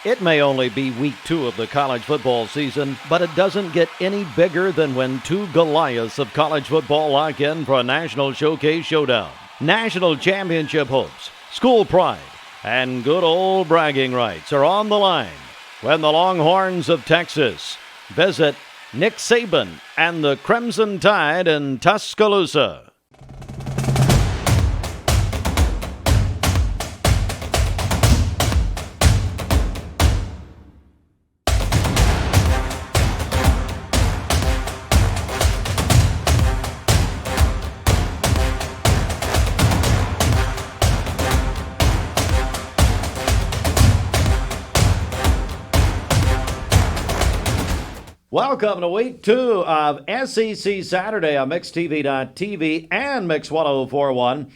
It may only be week 2 of the college football season, but it doesn't get any bigger than when two Goliaths of college football lock in for a national showcase showdown. National championship hopes, school pride, and good old bragging rights are on the line when the Longhorns of Texas visit Nick Saban and the Crimson Tide in Tuscaloosa. Welcome to week 2 of SEC Saturday on MixTV.tv and Mix 1041.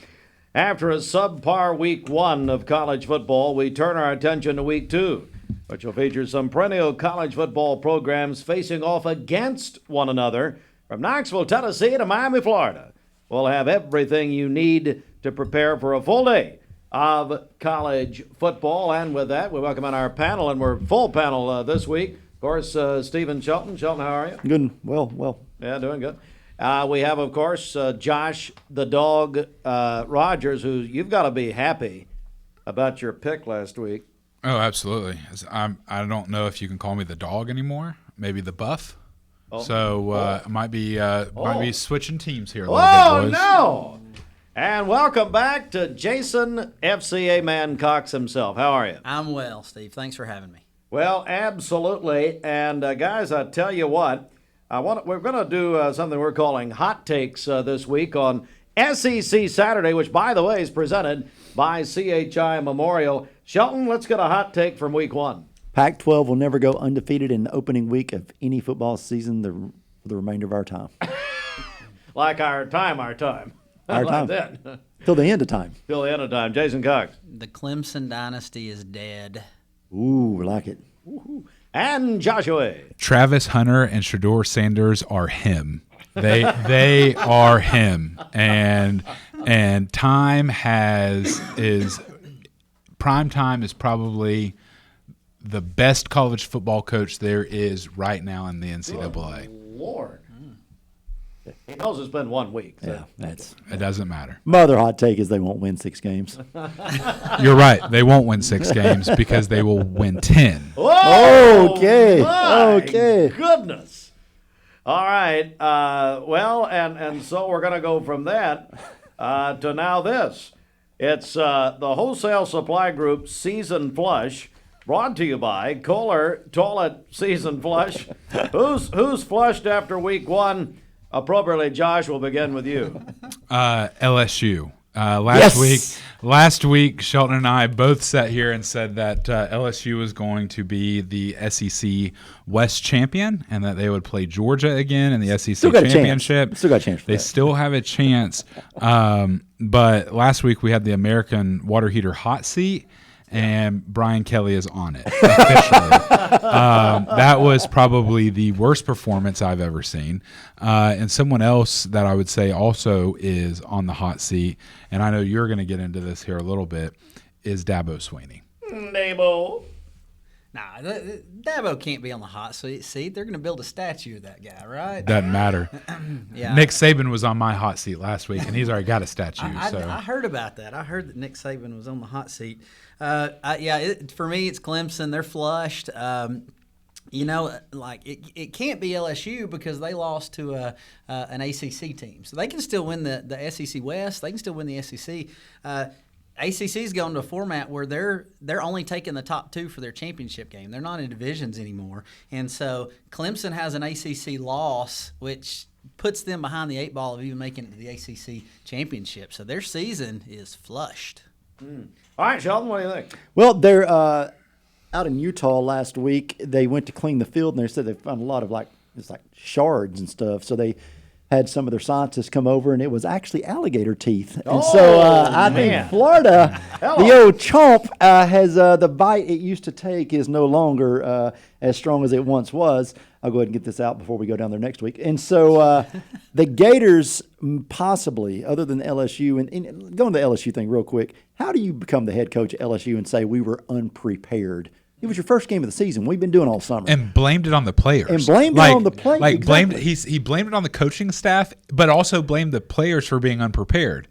After a subpar week 1 of college football, we turn our attention to week 2, which will feature some perennial college football programs facing off against one another from Knoxville, Tennessee to Miami, Florida. We'll have everything you need to prepare for a full day of college football. And with that, we welcome on our panel, and we're full panel this week. Of course, Stephen Shelton. Shelton, how are you? Good. Well. Yeah, doing good. We have, of course, Josh the Dog Rogers, who you've got to be happy about your pick last week. Oh, absolutely. I don't know if you can call me the dog anymore. Maybe the buff. Oh. So might be switching teams here a little bit, boys. No! And welcome back to Jason FCA Man Cox himself. How are you? I'm well, Steve. Thanks for having me. Well, absolutely. And, guys, I tell you what, we're going to do something we're calling Hot Takes this week on SEC Saturday, which, by the way, is presented by CHI Memorial. Shelton, let's get a hot take from week 1. Pac-12 will never go undefeated in the opening week of any football season for the remainder of our time. Like our time. Our like time. That. Till the end of time. Till the end of time. Jason Cox. The Clemson dynasty is dead. Ooh, we like it. Ooh. And Joshua. Travis Hunter and Shedeur Sanders are him. They are him. And prime time is probably the best college football coach there is right now in the NCAA. Good Lord. He knows it's been 1 week. So. Yeah, it doesn't matter. My other hot take is they won't win 6 games. You're right. They won't win 6 games because they will win 10. Whoa, okay. Goodness. All right. Well, and so we're going to go from that to now this. It's the Wholesale Supply Group Season Flush, brought to you by Kohler Toilet Season Flush. Who's flushed after week 1? Appropriately, Josh, we'll begin with you. LSU. Yes. Last week, Shelton and I both sat here and said that LSU was going to be the SEC West champion and that they would play Georgia again in the SEC championship. Still got a chance. They still have a chance. But last week we had the American water heater hot seat. And Brian Kelly is on it officially. That was probably the worst performance I've ever seen. And someone else that I would say also is on the hot seat, and I know you're going to get into this here a little bit, is Dabo Swinney. Dabo. Nah, Dabo can't be on the hot seat. They're going to build a statue of that guy, right? Doesn't matter. Yeah. Nick Saban was on my hot seat last week, and he's already got a statue. I heard about that. I heard that Nick Saban was on the hot seat. For me, it's Clemson. They're flushed. It can't be LSU because they lost to an ACC team. So they can still win the SEC West. They can still win the SEC. ACC's going to a format where they're only taking the top 2 for their championship game. They're not in divisions anymore. And so Clemson has an ACC loss, which puts them behind the 8 ball of even making it to the ACC championship. So their season is flushed. All right, Sheldon, what do you think? Well, they're out in Utah last week. They went to clean the field, and they said they found a lot of shards and stuff. So they had some of their scientists come over, and it was actually alligator teeth. And I think Florida, the old chomp, has the bite it used to take is no longer as strong as it once was. I'll go ahead and get this out before we go down there next week. And so the Gators possibly, other than LSU, and going to the LSU thing real quick, how do you become the head coach at LSU and say we were unprepared It was your first game of the season. We've been doing all summer. And blamed it on the players. And blamed it on the players. Like exactly. he blamed it on the coaching staff, but also blamed the players for being unprepared.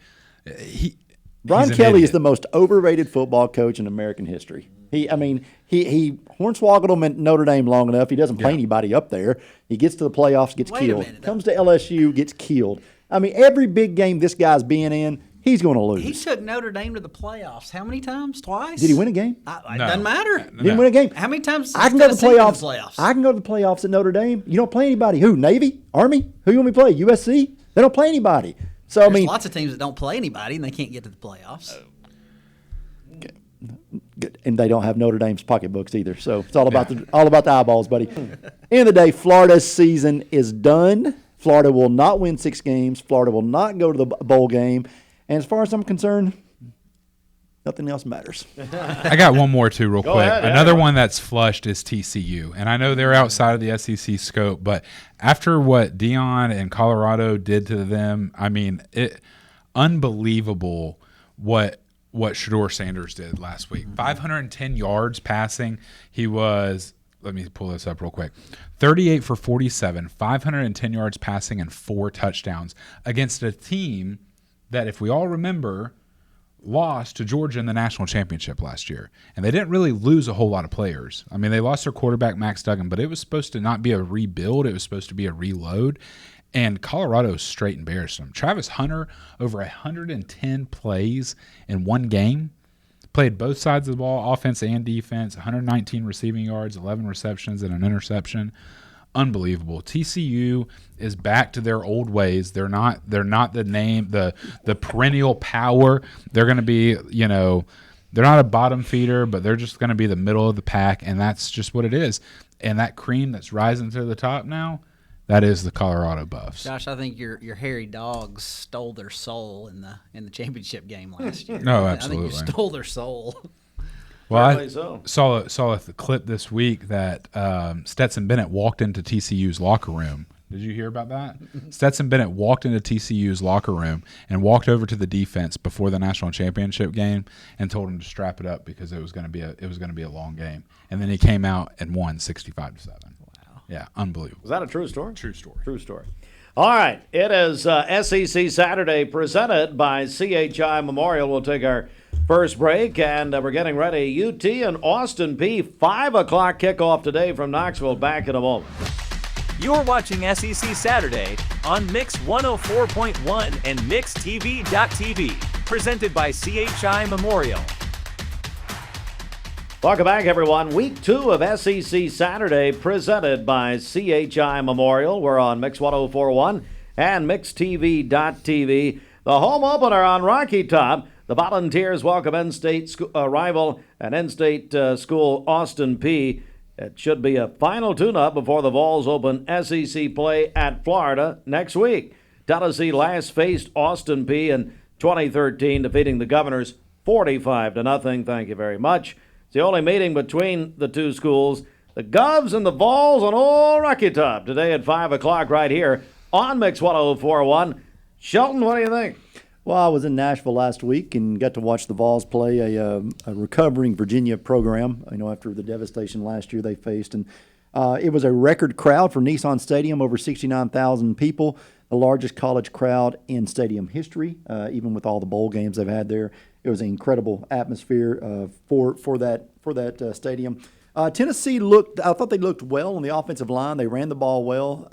Brian He's an Kelly is idiot. the most overrated football coach in American history. He hornswoggled them at Notre Dame long enough. He doesn't play anybody up there. He gets to the playoffs, gets Wait a killed. minute, though. Comes to LSU, gets killed. I mean, every big game this guy's being in, he's going to lose. He took Notre Dame to the playoffs. How many times? Twice? Did he win a game? It No. doesn't matter. Didn't win a game. How many times? I can go to the Tennessee been in playoffs. I can go to the playoffs at Notre Dame. You don't play anybody. Who? Navy? Army? Who you want me to play? USC? They don't play anybody. So There's I mean, lots of teams that don't play anybody and they can't get to the playoffs. and they don't have Notre Dame's pocketbooks either. So it's all about the eyeballs, buddy. End of the day, Florida's season is done. Florida will not win 6 games. Florida will not go to the bowl game. And as far as I'm concerned, nothing else matters. I got one more too, real quick. ahead, Another Aaron. one that's flushed is TCU, and I know they're outside of the SEC scope, but after what Dion and Colorado did to them, I mean, unbelievable what Shedeur Sanders did last week. 510 yards passing. He was. Let me pull this up real quick. 38 for 47, 510 yards passing, and 4 touchdowns against a team that, if we all remember, lost to Georgia in the national championship last year. And they didn't really lose a whole lot of players. I mean, they lost their quarterback, Max Duggan, but it was supposed to not be a rebuild. It was supposed to be a reload. And Colorado straight embarrassed them. Travis Hunter, over 110 plays in one game. Played both sides of the ball, offense and defense, 119 receiving yards, 11 receptions, and an interception. Unbelievable. TCU is back to their old ways. They're not the name, the perennial power. They're going to be, they're not a bottom feeder, but they're just going to be the middle of the pack, and that's just what it is. And that cream that's rising to the top now, that is the Colorado Buffs. Josh, I think your hairy dogs stole their soul in the championship game last year. No, I think you absolutely. stole their soul. Well, I Fairly so. saw a clip this week that Stetson Bennett walked into TCU's locker room. Did you hear about that? Stetson Bennett walked into TCU's locker room and walked over to the defense before the national championship game and told him to strap it up because it was going to be a long game. And then he came out and won 65-7. Wow. Yeah, unbelievable. Is that a true story? True story. True story. All right. It is SEC Saturday presented by CHI Memorial. We'll take our first break, and we're getting ready. UT and Austin Peay, 5 o'clock kickoff today from Knoxville. Back in a moment. You're watching SEC Saturday on Mix 104.1 and MixTV.tv. Presented by CHI Memorial. Welcome back, everyone. Week 2 of SEC Saturday presented by CHI Memorial. We're on Mix 104.1 and MixTV.tv. The home opener on Rocky Top. The Volunteers welcome in-state rival and in-state school Austin Peay. It should be a final tune-up before the Vols open SEC play at Florida next week. Tennessee last faced Austin Peay in 2013, defeating the Governors 45-0. Thank you very much. It's the only meeting between the two schools, the Govs and the Vols on Old Rocky Top, today at 5 o'clock right here on Mix 104.1. Shelton, what do you think? Well, I was in Nashville last week and got to watch the Vols play a recovering Virginia program, after the devastation last year they faced. And it was a record crowd for Nissan Stadium, over 69,000 people, the largest college crowd in stadium history, even with all the bowl games they've had there. It was an incredible atmosphere for that stadium. Tennessee I thought they looked well on the offensive line. They ran the ball well.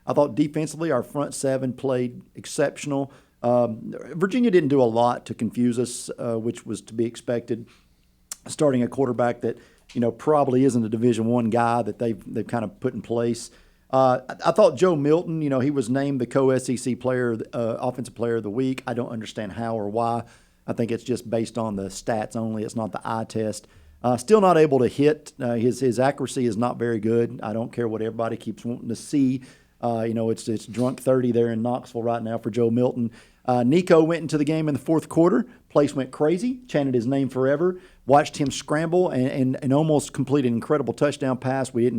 I thought defensively our front seven played exceptional. Virginia didn't do a lot to confuse us, which was to be expected. Starting a quarterback that probably isn't a Division I guy that they've kind of put in place. I thought Joe Milton, he was named the co-SEC player, offensive player of the week. I don't understand how or why. I think it's just based on the stats only. It's not the eye test. Still not able to hit. His accuracy is not very good. I don't care what everybody keeps wanting to see. It's drunk 30 there in Knoxville right now for Joe Milton. Nico went into the game in the fourth quarter. Place went crazy, chanted his name forever. Watched him scramble and almost complete an incredible touchdown pass. We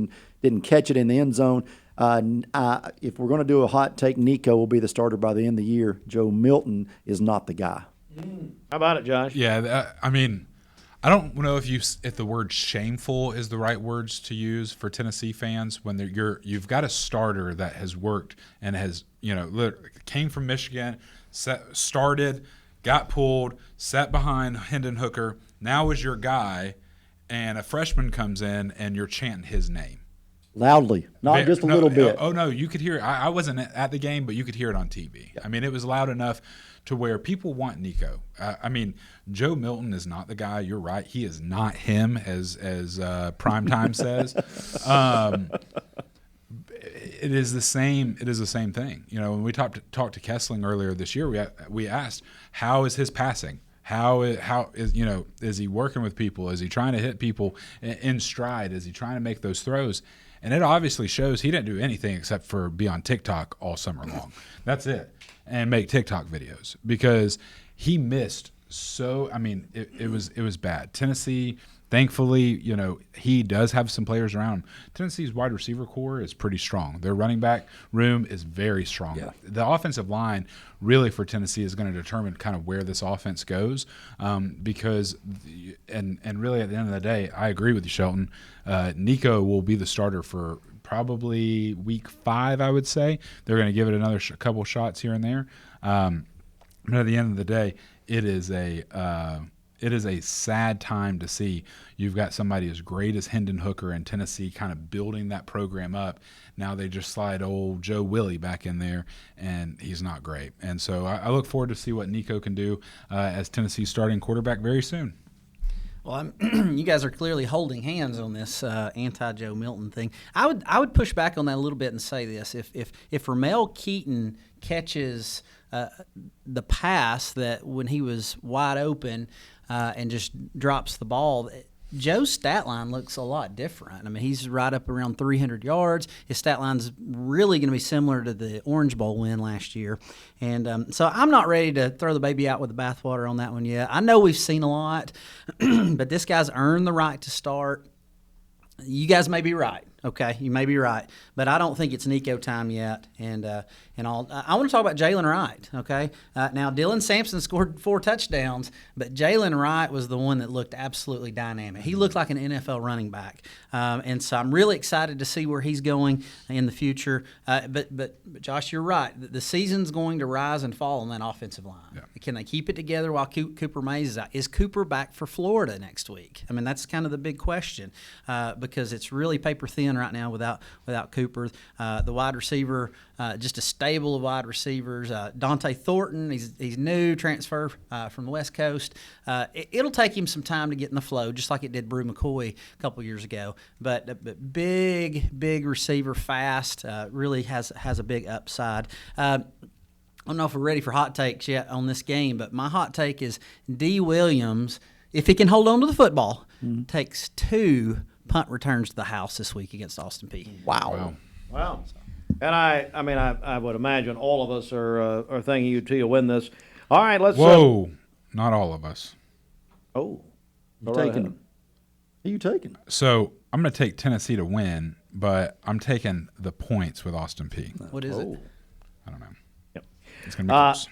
didn't catch it in the end zone. If we're going to do a hot take, Nico will be the starter by the end of the year. Joe Milton is not the guy. How about it, Josh? Yeah, I don't know if the word shameful is the right words to use for Tennessee fans when you've got a starter that has worked and has came from Michigan, started, got pulled, sat behind Hendon Hooker, now is your guy, and a freshman comes in and you're chanting his name Loudly, not just a little bit. Oh no, you could hear it. I wasn't at the game, but you could hear it on TV. I mean, it was loud enough to where people want Nico. I mean, Joe Milton is not the guy. You're right. He is not him, as Primetime says. It is the same. It is the same thing. When we talked to Kessling earlier this year, we asked, how is his passing? How is he working with people? Is he trying to hit people in stride? Is he trying to make those throws? And it obviously shows he didn't do anything except for be on TikTok all summer long. That's it. And make TikTok videos, because he missed so. I mean, it was bad. Tennessee, thankfully, he does have some players around him. Tennessee's wide receiver core is pretty strong. Their running back room is very strong. Yeah. The offensive line really for Tennessee is going to determine kind of where this offense goes, because and really at the end of the day, I agree with you, Shelton. Nico will be the starter for probably week 5, I would say. They're going to give it another couple shots here and there. But at the end of the day, it is a sad time to see. You've got somebody as great as Hendon Hooker in Tennessee kind of building that program up. Now they just slide old Joe Willie back in there, and he's not great. And so I look forward to see what Nico can do as Tennessee's starting quarterback very soon. Well, you guys are clearly holding hands on this anti-Joe Milton thing. I would push back on that a little bit and say this: if Ramel Keaton catches the pass that when he was wide open and just drops the ball, Joe's stat line looks a lot different. I mean, he's right up around 300 yards. His stat line's really going to be similar to the Orange Bowl win last year. And so I'm not ready to throw the baby out with the bathwater on that one yet. I know we've seen a lot, but this guy's earned the right to start. You guys may be right. Okay, you may be right, but I don't think it's Nico time yet. And I want to talk about Jalen Wright. Okay, now Dylan Sampson scored 4 touchdowns, but Jalen Wright was the one that looked absolutely dynamic. He looked like an NFL running back, and so I'm really excited to see where he's going in the future. But Josh, you're right. The season's going to rise and fall on that offensive line. Yeah. Can they keep it together while Cooper Mays is out? Is Cooper back for Florida next week? I mean, that's kind of the big question because it's really paper thin right now without Cooper. The wide receiver, just a stable of wide receivers. Dante Thornton, he's new, transfer from the West Coast. It'll take him some time to get in the flow, just like it did Brew McCoy a couple years ago. But big receiver, fast, really has a big upside. I don't know if we're ready for hot takes yet on this game, but my hot take is D. Williams, if he can hold on to the football, takes 2 punt returns to the house this week against Austin Peay. Wow. And I would imagine all of us are thinking UT will win this. All right, let's. Whoa, not all of us. Oh, Who are you taking? So I'm going to take Tennessee to win, but I'm taking the points with Austin Peay. What is it? I don't know. Yep. It's going to be close.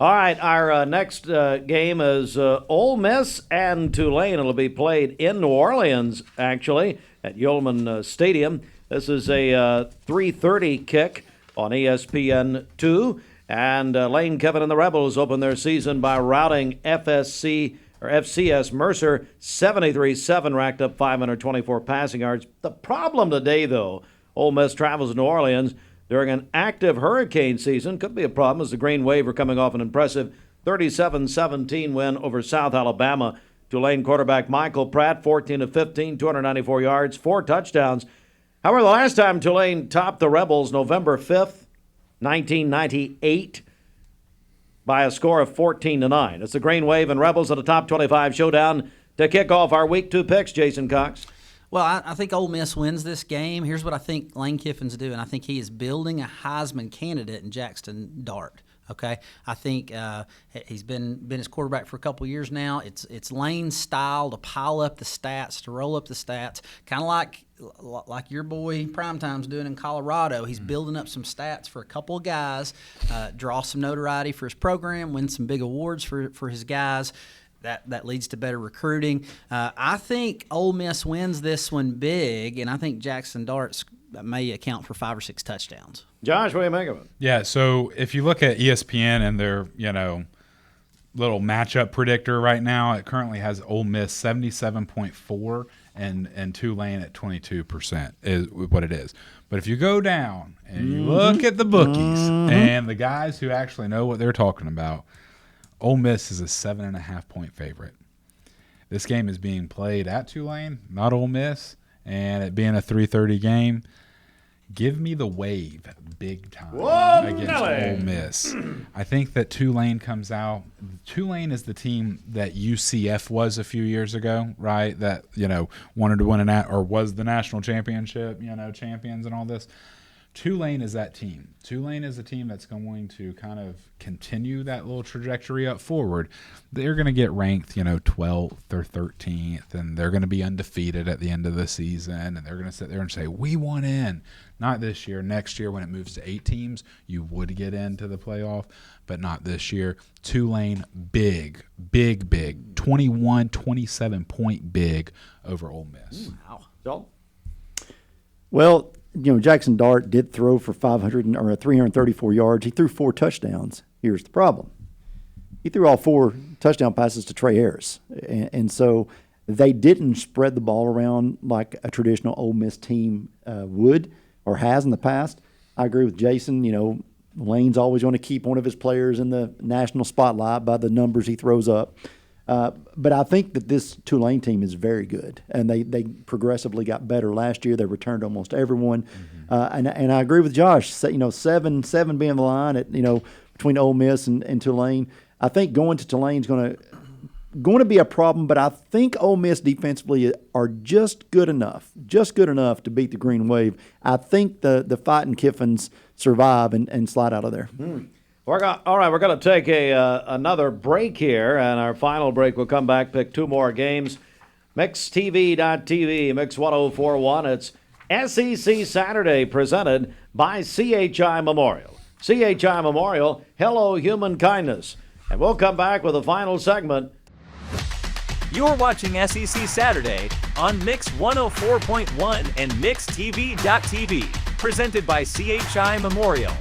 All right, our next game is Ole Miss and Tulane. It'll be played in New Orleans, actually, at Yulman Stadium. This is a 3:30 kick on ESPN2. And Lane Kiffin and the Rebels open their season by routing FCS Mercer 73-7, racked up 524 passing yards. The problem today, though, Ole Miss travels to New Orleans during an active hurricane season. Could be a problem as the Green Wave are coming off an impressive 37-17 win over South Alabama. Tulane quarterback Michael Pratt, 14 of 15, 294 yards, 4 touchdowns. However, the last time Tulane topped the Rebels, November 5th, 1998, by a score of 14-9. It's the Green Wave and Rebels at the top 25 showdown to kick off our Week 2 picks, Jason Cox. Well, I think Ole Miss wins this game. Here's what I think Lane Kiffin's doing. I think he is building a Heisman candidate in Jackson Dart. Okay, I think he's been his quarterback for a couple years now. It's Lane's style to pile up the stats, to roll up the stats, kind of like your boy Primetime's doing in Colorado. He's building up some stats for a couple of guys, draw some notoriety for his program, win some big awards for his guys. That leads to better recruiting. I think Ole Miss wins this one big, and I think Jackson Dart may account for 5 or 6 touchdowns. Josh, what do you make of it? Yeah, so if you look at ESPN and their, little matchup predictor right now, it currently has Ole Miss 77.4 and Tulane at 22% is what it is. But if you go down and you look at the bookies and the guys who actually know what they're talking about, Ole Miss is a 7.5-point favorite. This game is being played at Tulane, not Ole Miss, and it being a 3:30 game. Give me the wave big time against Ole Miss. I think that Tulane comes out. Tulane is the team that UCF was a few years ago, right? That, wanted to win or was the national championship, champions and all this. Tulane is that team. Tulane is a team that's going to kind of continue that little trajectory up forward. They're going to get ranked, 12th or 13th, and they're going to be undefeated at the end of the season, and they're going to sit there and say, we want in. Not this year. Next year when it moves to 8 teams, you would get into the playoff, but not this year. Tulane, big, 21, 27-point big over Ole Miss. Wow. Joel? Well, Jackson Dart did throw for 334 yards. He threw 4 touchdowns. Here's the problem. He threw all 4 touchdown passes to Trey Harris. And so they didn't spread the ball around like a traditional Ole Miss team would or has in the past. I agree with Jason. Lane's always going to keep one of his players in the national spotlight by the numbers he throws up. But I think that this Tulane team is very good, and they progressively got better last year. They returned almost everyone, and I agree with Josh. 7 being the line at between Ole Miss and Tulane. I think going to Tulane is going to be a problem, but I think Ole Miss defensively are just good enough to beat the Green Wave. I think the Fighting Kiffins survive and slide out of there. All right, we're going to take another break here, and our final break will come back, pick 2 more games. MixTV.tv, Mix 1041. It's SEC Saturday presented by CHI Memorial. CHI Memorial, hello human kindness. And we'll come back with a final segment. You're watching SEC Saturday on Mix 104.1 and MixTV.tv, presented by CHI Memorial.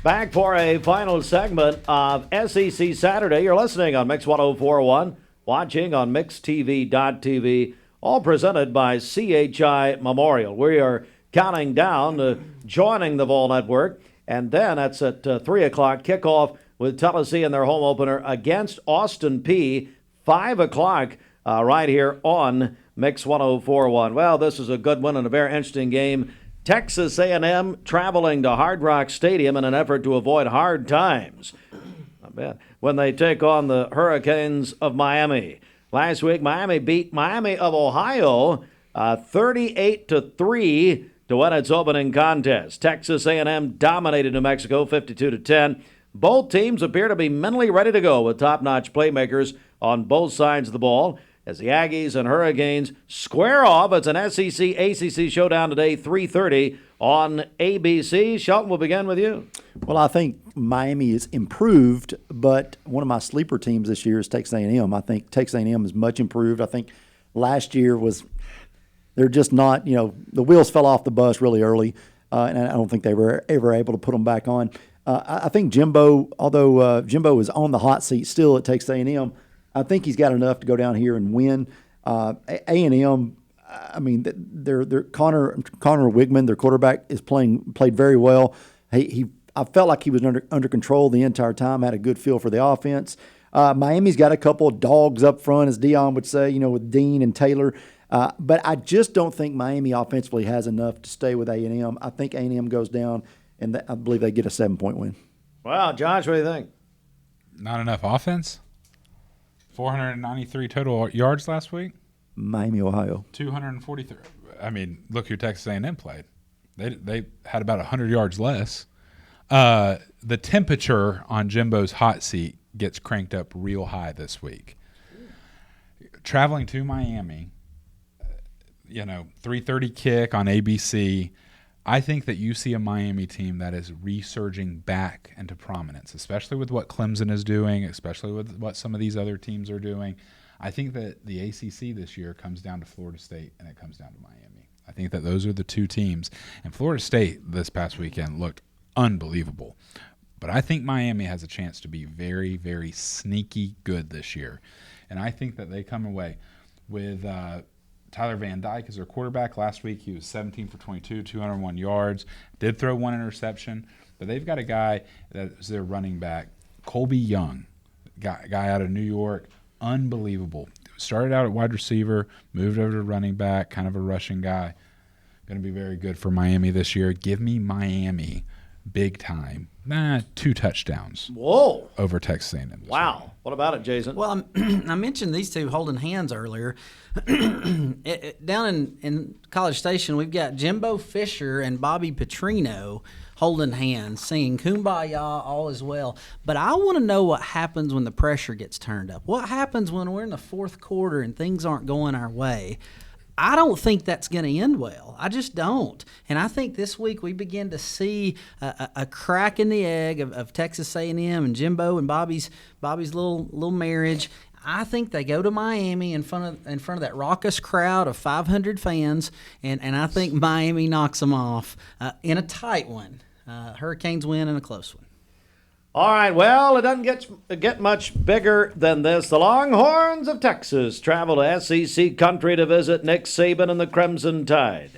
Back for a final segment of SEC Saturday. You're listening on Mix 1041, watching on MixTV.tv, all presented by CHI Memorial. We are counting down to joining the Vol Network, and then that's at 3 o'clock kickoff with Tennessee in their home opener against Austin Peay, 5 o'clock right here on Mix 1041. Well, this is a good one and a very interesting game. Texas A&M traveling to Hard Rock Stadium in an effort to avoid hard times. Not bad. When they take on the Hurricanes of Miami. Last week, Miami beat Miami of Ohio 38-3 to win its opening contest. Texas A&M dominated New Mexico 52-10. Both teams appear to be mentally ready to go with top-notch playmakers on both sides of the ball as the Aggies and Hurricanes square off. It's an SEC-ACC showdown today, 3:30 on ABC. Shelton, we'll begin with you. Well, I think Miami is improved, but one of my sleeper teams this year is Texas A&M. I think Texas A&M is much improved. I think last year they're just not, the wheels fell off the bus really early, and I don't think they were ever able to put them back on. I think Jimbo, although Jimbo is on the hot seat still at Texas A&M, I think he's got enough to go down here and win. A&M, I mean, they're Connor Wigman, their quarterback, is played very well. I felt like he was under control the entire time. Had a good feel for the offense. Miami's got a couple of dogs up front, as Dion would say, with Dean and Taylor. But I just don't think Miami offensively has enough to stay with A&M. I think A&M goes down, and I believe they get a 7-point win. Wow, Josh, what do you think? Not enough offense? 493 total yards last week. Miami, Ohio. 243. I mean, look who Texas A&M played. They had about 100 yards less. The temperature on Jimbo's hot seat gets cranked up real high this week. Traveling to Miami, 3:30 kick on ABC. I think that you see a Miami team that is resurging back into prominence, especially with what Clemson is doing, especially with what some of these other teams are doing. I think that the ACC this year comes down to Florida State and it comes down to Miami. I think that those are the two teams. And Florida State this past weekend looked unbelievable. But I think Miami has a chance to be very, very sneaky good this year. And I think that they come away with Tyler Van Dyke as their quarterback. Last week he was 17 for 22, 201 yards, did throw one interception. But they've got a guy that's their running back, Colby Young, guy out of New York, unbelievable. Started out at wide receiver, moved over to running back, kind of a rushing guy. Going to be very good for Miami this year. Give me Miami big time. 2 touchdowns. Whoa. Over Texas A&M. Wow. What about it, Jason? Well, I mentioned these two holding hands earlier. Down in College Station, we've got Jimbo Fisher and Bobby Petrino holding hands, singing Kumbaya, all is well. But I want to know what happens when the pressure gets turned up. What happens when we're in the fourth quarter and things aren't going our way? I don't think that's going to end well. I just don't. And I think this week we begin to see a crack in the egg of Texas A&M and Jimbo and Bobby's little marriage. I think they go to Miami in front of that raucous crowd of 500 fans, and I think Miami knocks them off in a tight one. Hurricanes win in a close one. All right, well, it doesn't get much bigger than this. The Longhorns of Texas travel to SEC country to visit Nick Saban and the Crimson Tide.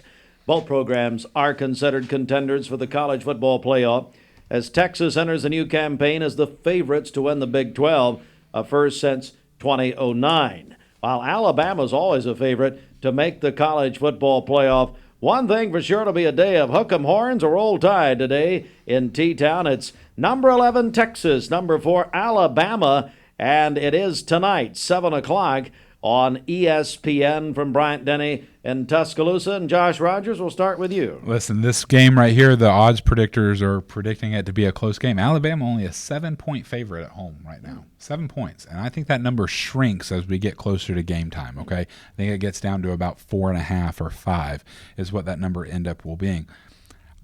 Both programs are considered contenders for the college football playoff as Texas enters a new campaign as the favorites to win the Big 12, a first since 2009. While Alabama's always a favorite to make the college football playoff, one thing for sure, it'll be a day of hook 'em horns or roll tide today in T-Town. It's number 11 Texas, number 4 Alabama, and it is tonight, 7 o'clock on ESPN from Bryant Denny in Tuscaloosa. And Josh Rogers, we'll start with you. Listen, this game right here, the odds predictors are predicting it to be a close game. Alabama only a 7-point favorite at home right now. 7 points. And I think that number shrinks as we get closer to game time, okay? I think it gets down to about 4.5 or 5 is what that number end up will being.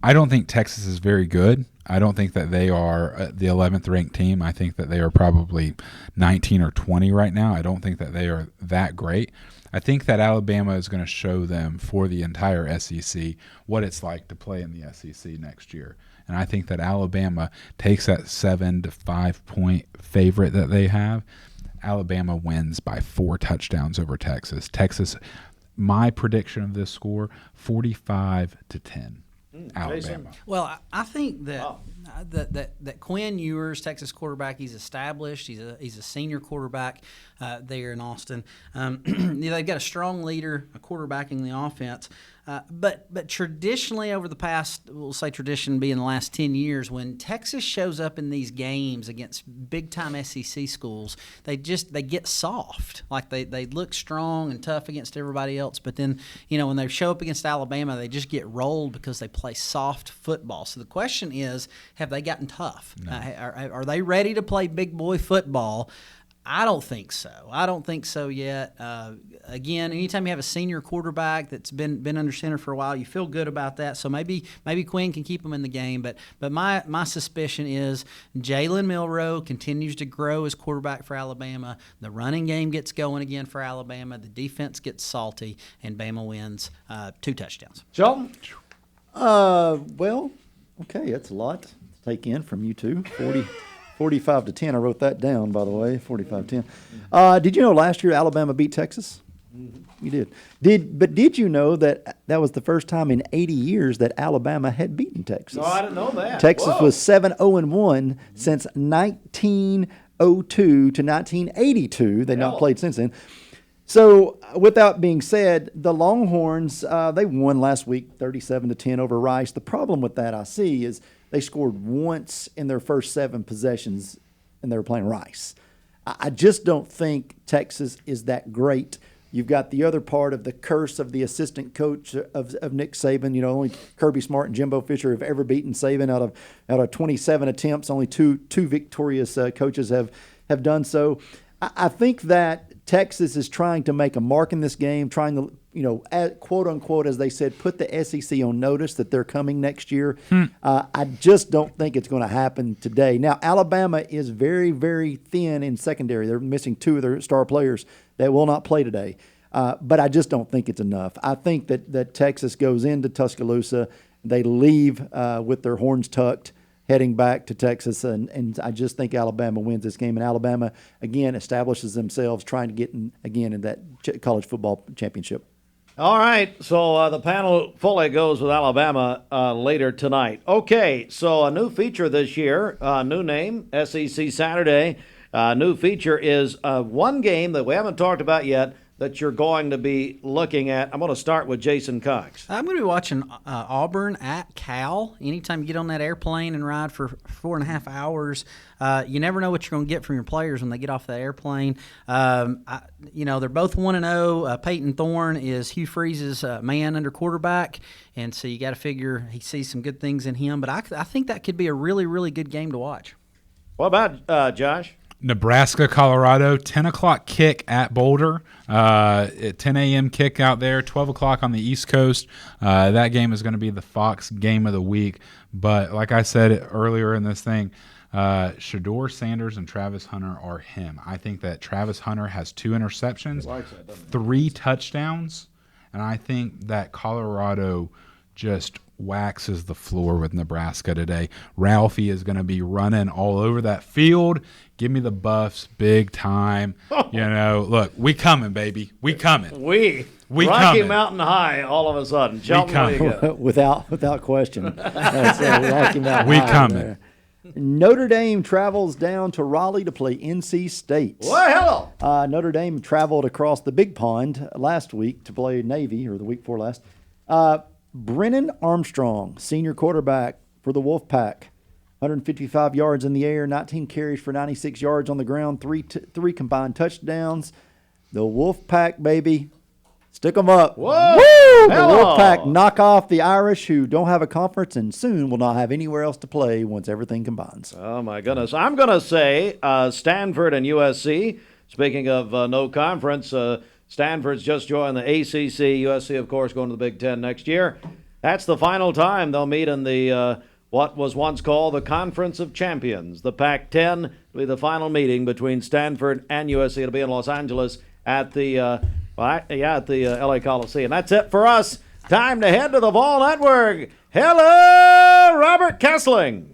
I don't think Texas is very good. I don't think that they are the 11th ranked team. I think that they are probably 19 or 20 right now. I don't think that they are that great. I think that Alabama is going to show them for the entire SEC what it's like to play in the SEC next year. And I think that Alabama takes that 7 to 5 point favorite that they have. Alabama wins by 4 touchdowns over Texas. My prediction of this score, 45-10. Alabama. Well, I think that that Quinn Ewers, Texas quarterback, he's established. He's a senior quarterback there in Austin. They've got a strong leader, a quarterbacking the offense. But traditionally over the past, we'll say tradition being the last 10 years, when Texas shows up in these games against big-time SEC schools, they get soft. Like they look strong and tough against everybody else, but then, when they show up against Alabama, they just get rolled because they play soft football. So the question is, have they gotten tough? No. Are they ready to play big boy football? I don't think so. I don't think so yet. Again, anytime you have a senior quarterback that's been under center for a while, you feel good about that. So maybe Quinn can keep them in the game. But my suspicion is Jalen Milroe continues to grow as quarterback for Alabama. The running game gets going again for Alabama. The defense gets salty, and Bama wins 2 touchdowns. Joe? Well, okay, that's a lot to take in from you two. 45-10. I wrote that down, by the way. 45-10. Did you know last year Alabama beat Texas? Mm-hmm. You did. Did you know that was the first time in 80 years that Alabama had beaten Texas? No, I didn't know that. Texas was 7-0-1 since 1902 to 1982. They've not played since then. So, with that being said, the Longhorns, they won last week 37-10 over Rice. The problem with that I see is they scored once in their first 7 possessions, and they were playing Rice. I just don't think Texas is that great. You've got the other part of the curse of the assistant coach of Nick Saban. Only Kirby Smart and Jimbo Fisher have ever beaten Saban out of 27 attempts. Only two victorious coaches have done so. I think that Texas is trying to make a mark in this game, trying to, quote unquote, as they said, put the SEC on notice that they're coming next year. I just don't think it's going to happen today. Now, Alabama is very, very thin in secondary. They're missing 2 of their star players that will not play today. But I just don't think it's enough. I think that Texas goes into Tuscaloosa. They leave with their horns tucked, heading back to Texas, and I just think Alabama wins this game. And Alabama, again, establishes themselves trying to get in that college football championship. All right, so the panel fully goes with Alabama later tonight. Okay, so a new feature this year, new name, SEC Saturday. New feature is one game that we haven't talked about yet that you're going to be looking at. I'm going to start with Jason Cox. I'm going to be watching Auburn at Cal. Anytime you get on that airplane and ride for 4.5 hours, you never know what you're going to get from your players when they get off the airplane. They're both 1-0. Peyton Thorne is Hugh Freeze's man under quarterback, and so you got to figure he sees some good things in him. But I think that could be a really, really good game to watch. What about Josh? Nebraska, Colorado, 10 o'clock kick at Boulder. At 10 a.m. kick out there, 12 o'clock on the East Coast. That game is going to be the Fox game of the week. But like I said earlier in this thing, Shedeur Sanders and Travis Hunter are him. I think that Travis Hunter has 2 interceptions, 3 touchdowns, and I think that Colorado just waxes the floor with Nebraska today. Ralphie is going to be running all over that field. Give me the Buffs big time. Look, we coming, baby. We coming. We Rocky coming. Mountain High all of a sudden. Shelton, without question. Rocky Mountain we High coming. There. Notre Dame travels down to Raleigh to play NC State. Well, hello. Notre Dame traveled across the big pond last week to play Navy, or the week before last. Brennan Armstrong, senior quarterback for the Wolfpack, 155 yards in the air, 19 carries for 96 yards on the ground, three combined touchdowns. The Wolfpack, baby, stick them up. Whoa! Woo! The Wolfpack knock off the Irish, who don't have a conference and soon will not have anywhere else to play once everything combines. Oh, my goodness. I'm going to say Stanford and USC. Speaking of no conference, Stanford's just joined the ACC. USC, of course, going to the Big Ten next year. That's the final time they'll meet in the what was once called the Conference of Champions. The Pac-10 will be the final meeting between Stanford and USC. It'll be in Los Angeles at the LA Coliseum. That's it for us. Time to head to the Vol Network. Hello, Robert Kessling.